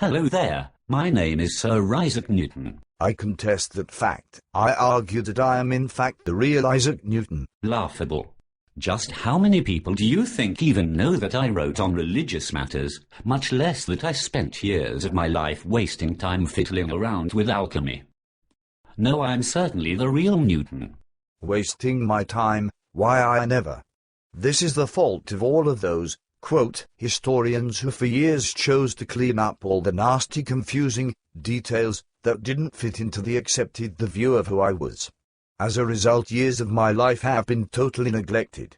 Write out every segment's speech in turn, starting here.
Hello there, my name is Sir Isaac Newton. I contest that fact. I argue that I am in fact the real Isaac Newton. Laughable. Just how many people do you think even know that I wrote on religious matters, much less that I spent years of my life wasting time fiddling around with alchemy? No, I'm certainly the real Newton. Wasting my time? Why, I never. This is the fault of all of those, quote, historians who for years chose to clean up all the nasty, confusing details that didn't fit into the view of who I was. As a result, years of my life have been totally neglected.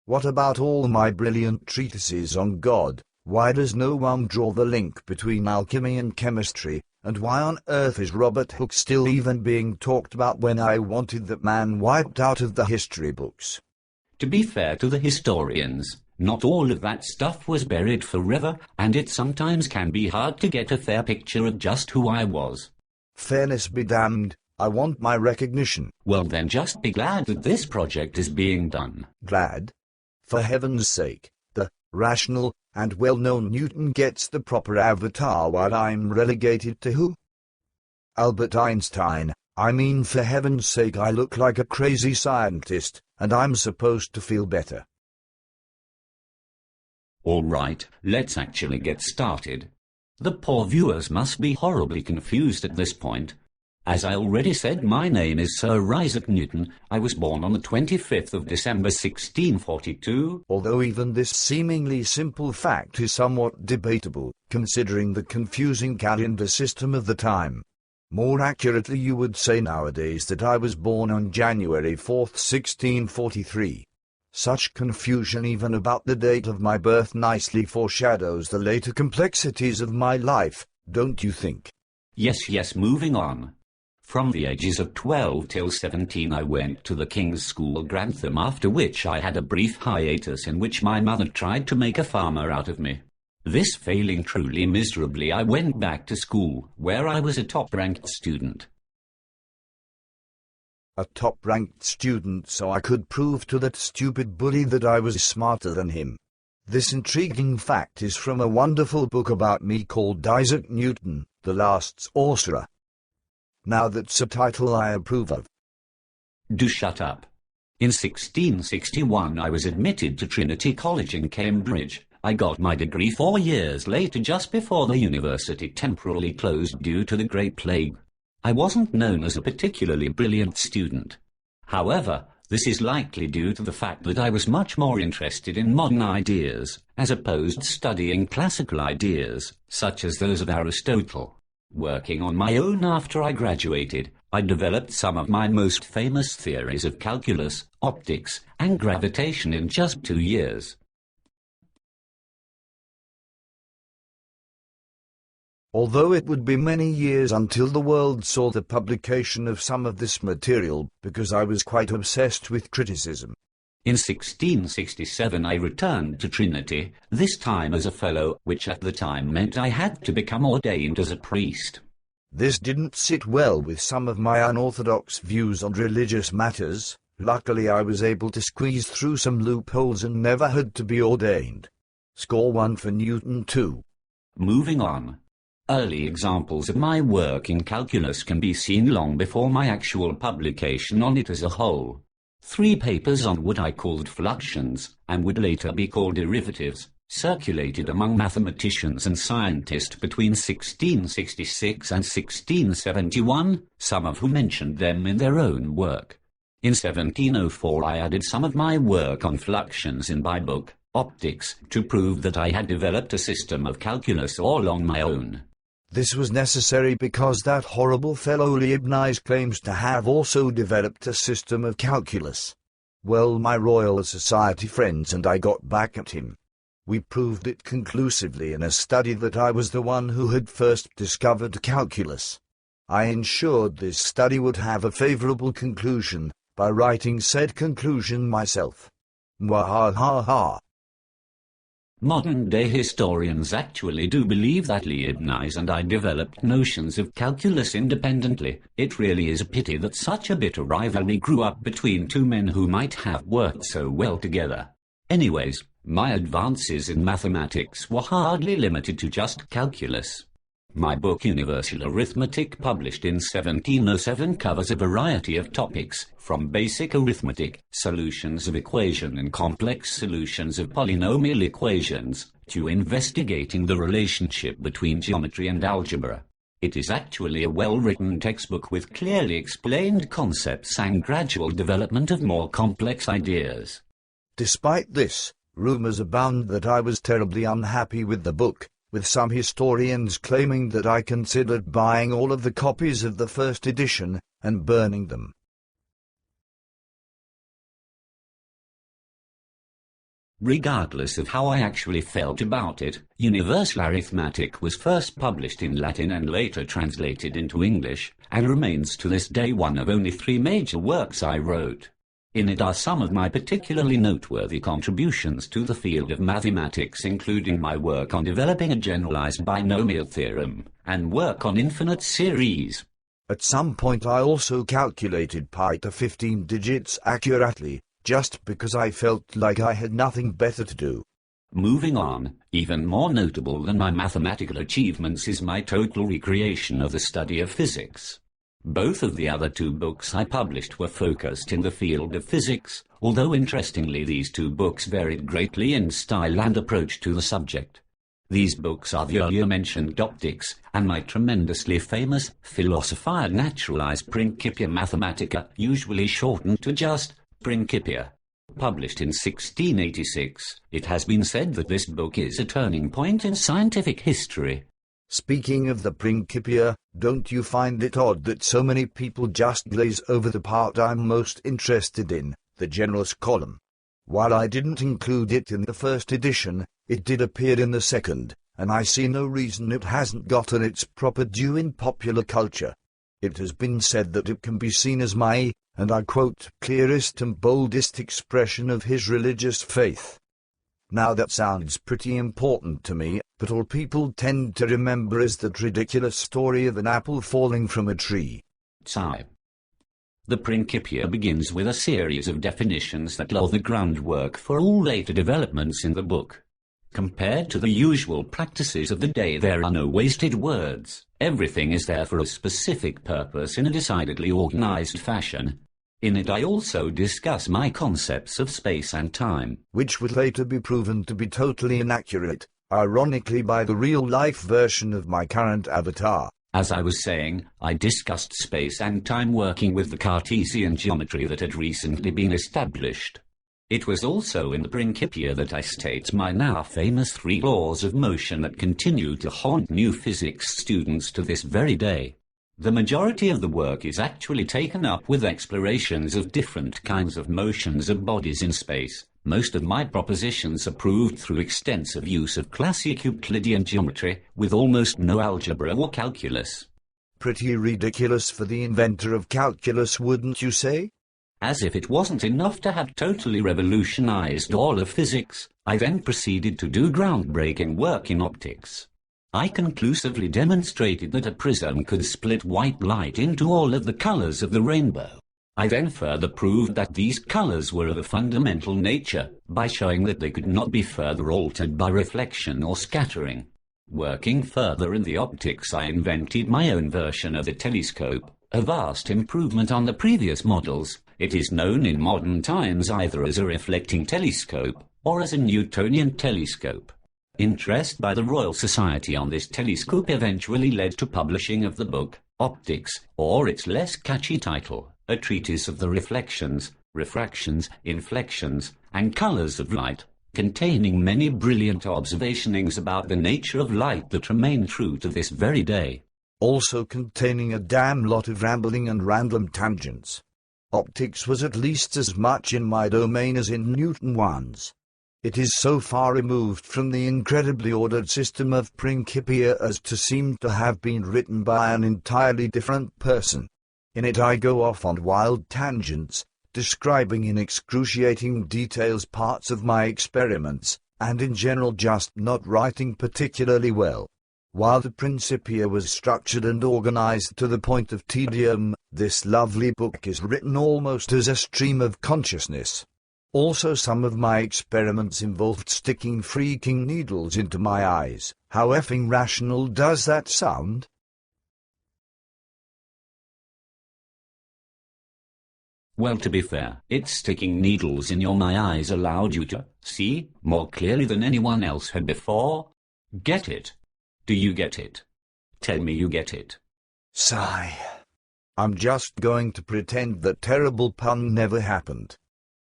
What about all my brilliant treatises on God? Why does no one draw the link between alchemy and chemistry? And why on earth is Robert Hooke still even being talked about when I wanted that man wiped out of the history books? To be fair to the historians, not all of that stuff was buried forever, and it sometimes can be hard to get a fair picture of just who I was. Fairness be damned, I want my recognition. Well then just be glad that this project is being done. Glad? For heaven's sake, the rational and well-known Newton gets the proper avatar while I'm relegated to who? Albert Einstein. I mean, for heaven's sake, I look like a crazy scientist, and I'm supposed to feel better. All right, let's actually get started. The poor viewers must be horribly confused at this point. As I already said, my name is Sir Isaac Newton. I was born on the 25th of December 1642. Although even this seemingly simple fact is somewhat debatable, considering the confusing calendar system of the time. More accurately, you would say nowadays that I was born on January 4th, 1643. Such confusion even about the date of my birth nicely foreshadows the later complexities of my life, don't you think? Yes, moving on. From the ages of 12 till 17 I went to the King's School, Grantham, after which I had a brief hiatus in which my mother tried to make a farmer out of me. This failing truly miserably, I went back to school, where I was a top-ranked student. A top-ranked student, so I could prove to that stupid bully that I was smarter than him. This intriguing fact is from a wonderful book about me called Isaac Newton, The Last Sorcerer. Now that's a title I approve of. Do shut up. In 1661 I was admitted to Trinity College in Cambridge. I got my degree 4 years later, just before the university temporarily closed due to the Great Plague. I wasn't known as a particularly brilliant student. However, this is likely due to the fact that I was much more interested in modern ideas, as opposed to studying classical ideas, such as those of Aristotle. Working on my own after I graduated, I developed some of my most famous theories of calculus, optics, and gravitation in just 2 years. Although it would be many years until the world saw the publication of some of this material, because I was quite obsessed with criticism. In 1667 I returned to Trinity, this time as a fellow, which at the time meant I had to become ordained as a priest. This didn't sit well with some of my unorthodox views on religious matters. Luckily I was able to squeeze through some loopholes and never had to be ordained. Score 1 for Newton 2. Moving on. Early examples of my work in calculus can be seen long before my actual publication on it as a whole. 3 papers on what I called fluxions, and would later be called derivatives, circulated among mathematicians and scientists between 1666 and 1671, some of whom mentioned them in their own work. In 1704 I added some of my work on fluxions in my book, Optics, to prove that I had developed a system of calculus all on my own. This was necessary because that horrible fellow Leibniz claims to have also developed a system of calculus. Well, my Royal Society friends and I got back at him. We proved it conclusively in a study that I was the one who had first discovered calculus. I ensured this study would have a favorable conclusion by writing said conclusion myself. Mwahaha. Modern-day historians actually do believe that Leibniz and I developed notions of calculus independently. It really is a pity that such a bitter rivalry grew up between 2 men who might have worked so well together. Anyways, my advances in mathematics were hardly limited to just calculus. My book Universal Arithmetic, published in 1707, covers a variety of topics, from basic arithmetic, solutions of equation and complex solutions of polynomial equations, to investigating the relationship between geometry and algebra. It is actually a well-written textbook with clearly explained concepts and gradual development of more complex ideas. Despite this, rumors abound that I was terribly unhappy with the book, with some historians claiming that I considered buying all of the copies of the first edition and burning them. Regardless of how I actually felt about it, Universal Arithmetic was first published in Latin and later translated into English, and remains to this day one of only 3 major works I wrote. In it are some of my particularly noteworthy contributions to the field of mathematics, including my work on developing a generalized binomial theorem, and work on infinite series. At some point I also calculated pi to 15 digits accurately, just because I felt like I had nothing better to do. Moving on, even more notable than my mathematical achievements is my total recreation of the study of physics. Both of the other 2 books I published were focused in the field of physics, although interestingly these 2 books varied greatly in style and approach to the subject. These books are the earlier mentioned Optics, and my tremendously famous Philosophia Naturalis Principia Mathematica, usually shortened to just Principia. Published in 1686, it has been said that this book is a turning point in scientific history. Speaking of the Principia, don't you find it odd that so many people just glaze over the part I'm most interested in, the generals column? While I didn't include it in the first edition, it did appear in the second, and I see no reason it hasn't gotten its proper due in popular culture. It has been said that it can be seen as my, and I quote, clearest and boldest expression of his religious faith. Now that sounds pretty important to me, but all people tend to remember is that ridiculous story of an apple falling from a tree. Sigh. The Principia begins with a series of definitions that lay the groundwork for all later developments in the book. Compared to the usual practices of the day, there are no wasted words. Everything is there for a specific purpose in a decidedly organized fashion. In it I also discuss my concepts of space and time, which would later be proven to be totally inaccurate, ironically by the real-life version of my current avatar. As I was saying, I discussed space and time working with the Cartesian geometry that had recently been established. It was also in the Principia that I state my now famous 3 laws of motion that continue to haunt new physics students to this very day. The majority of the work is actually taken up with explorations of different kinds of motions of bodies in space. Most of my propositions are proved through extensive use of classic Euclidean geometry, with almost no algebra or calculus. Pretty ridiculous for the inventor of calculus, wouldn't you say? As if it wasn't enough to have totally revolutionized all of physics, I then proceeded to do groundbreaking work in optics. I conclusively demonstrated that a prism could split white light into all of the colors of the rainbow. I then further proved that these colors were of a fundamental nature, by showing that they could not be further altered by reflection or scattering. Working further in the optics, I invented my own version of the telescope, a vast improvement on the previous models. It is known in modern times either as a reflecting telescope, or as a Newtonian telescope. Interest by the Royal Society on this telescope eventually led to publishing of the book, Optics, or its less catchy title, A Treatise of the Reflections, Refractions, Inflections, and Colors of Light, containing many brilliant observations about the nature of light that remain true to this very day. Also containing a damn lot of rambling and random tangents. Optics was at least as much in my domain as in Newton one's. It is so far removed from the incredibly ordered system of Principia as to seem to have been written by an entirely different person. In it I go off on wild tangents, describing in excruciating details parts of my experiments, and in general just not writing particularly well. While the Principia was structured and organized to the point of tedium, this lovely book is written almost as a stream of consciousness. Also, some of my experiments involved sticking freaking needles into my eyes. How effing rational does that sound? Well, to be fair, it's sticking needles in my eyes allowed you to see more clearly than anyone else had before. Get it? Do you get it? Tell me you get it. Sigh. I'm just going to pretend that terrible pun never happened.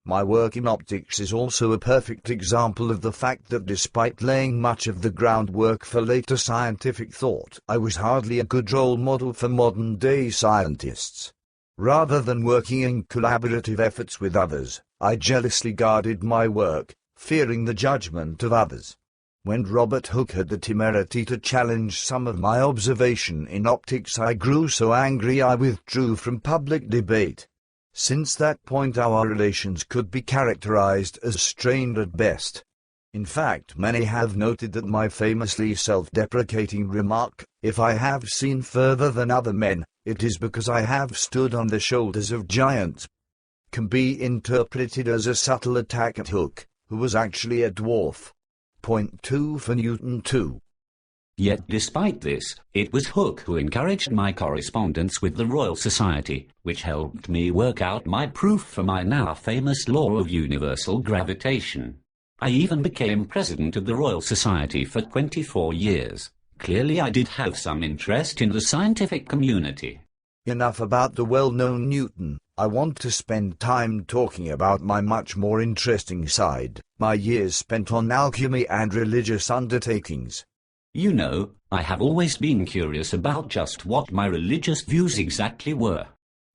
My work in optics is also a perfect example of the fact that despite laying much of the groundwork for later scientific thought, I was hardly a good role model for modern-day scientists. Rather than working in collaborative efforts with others, I jealously guarded my work, fearing the judgment of others. When Robert Hooke had the temerity to challenge some of my observation in optics, I grew so angry I withdrew from public debate. Since that point our relations could be characterized as strained at best. In fact, many have noted that my famously self-deprecating remark, "If I have seen further than other men, it is because I have stood on the shoulders of giants," can be interpreted as a subtle attack at Hooke, who was actually a dwarf. Point 2 for Newton too. Yet despite this, it was Hooke who encouraged my correspondence with the Royal Society, which helped me work out my proof for my now famous law of universal gravitation. I even became president of the Royal Society for 24 years. Clearly I did have some interest in the scientific community. Enough about the well-known Newton. I want to spend time talking about my much more interesting side, my years spent on alchemy and religious undertakings. You know, I have always been curious about just what my religious views exactly were.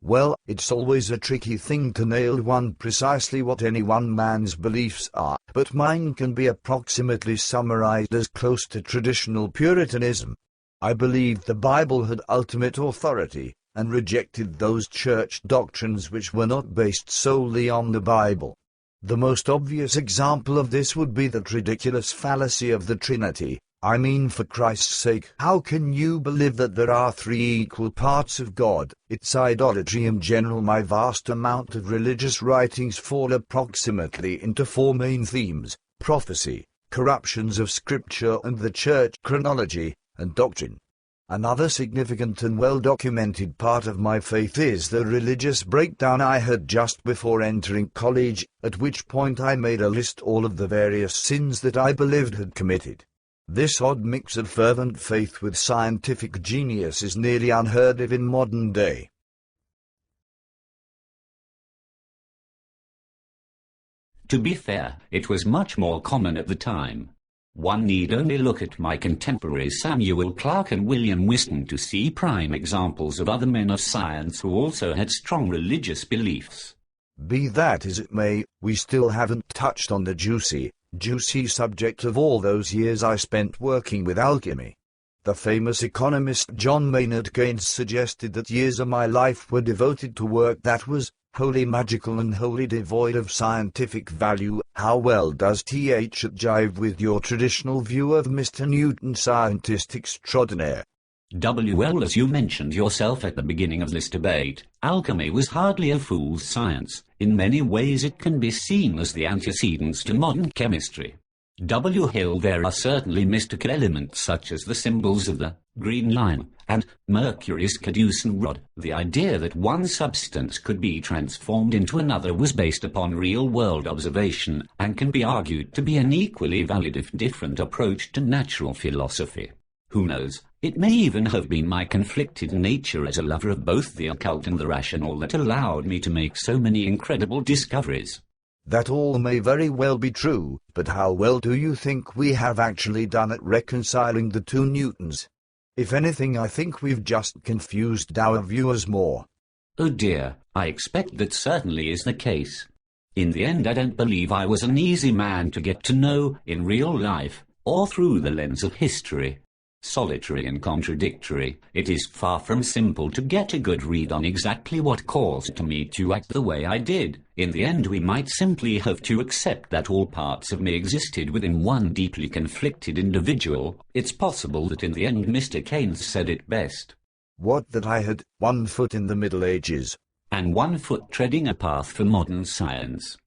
Well, it's always a tricky thing to nail one precisely what any one man's beliefs are, but mine can be approximately summarized as close to traditional Puritanism. I believed the Bible had ultimate authority, and rejected those church doctrines which were not based solely on the Bible. The most obvious example of this would be that ridiculous fallacy of the Trinity. I mean, for Christ's sake, how can you believe that there are three equal parts of God? It's idolatry in general. My vast amount of religious writings fall approximately into four main themes: prophecy, corruptions of Scripture and the Church, chronology, and doctrine. Another significant and well-documented part of my faith is the religious breakdown I had just before entering college, at which point I made a list all of the various sins that I believed had committed. This odd mix of fervent faith with scientific genius is nearly unheard of in modern day. To be fair, it was much more common at the time. One need only look at my contemporaries Samuel Clarke and William Whiston to see prime examples of other men of science who also had strong religious beliefs. Be that as it may, we still haven't touched on the juicy subject of all those years I spent working with alchemy. The famous economist John Maynard Keynes suggested that years of my life were devoted to work that was wholly magical and wholly devoid of scientific value. How well does it jive with your traditional view of Mr. Newton, scientist extraordinaire? Well, as you mentioned yourself at the beginning of this debate, alchemy was hardly a fool's science. In many ways it can be seen as the antecedents to modern chemistry. Hill, there are certainly mystical elements such as the symbols of the green line and Mercury's caducine rod. The idea that one substance could be transformed into another was based upon real-world observation and can be argued to be an equally valid if different approach to natural philosophy. Who knows, it may even have been my conflicted nature as a lover of both the occult and the rational that allowed me to make so many incredible discoveries. That all may very well be true, but how well do you think we have actually done at reconciling the two Newtons? If anything, I think we've just confused our viewers more. Oh dear, I expect that certainly is the case. In the end, I don't believe I was an easy man to get to know in real life, or through the lens of history. Solitary and contradictory, it is far from simple to get a good read on exactly what caused me to act the way I did. In the end, we might simply have to accept that all parts of me existed within one deeply conflicted individual. It's possible that in the end Mr. Keynes said it best. What, that I had one foot in the Middle Ages? And one foot treading a path for modern science.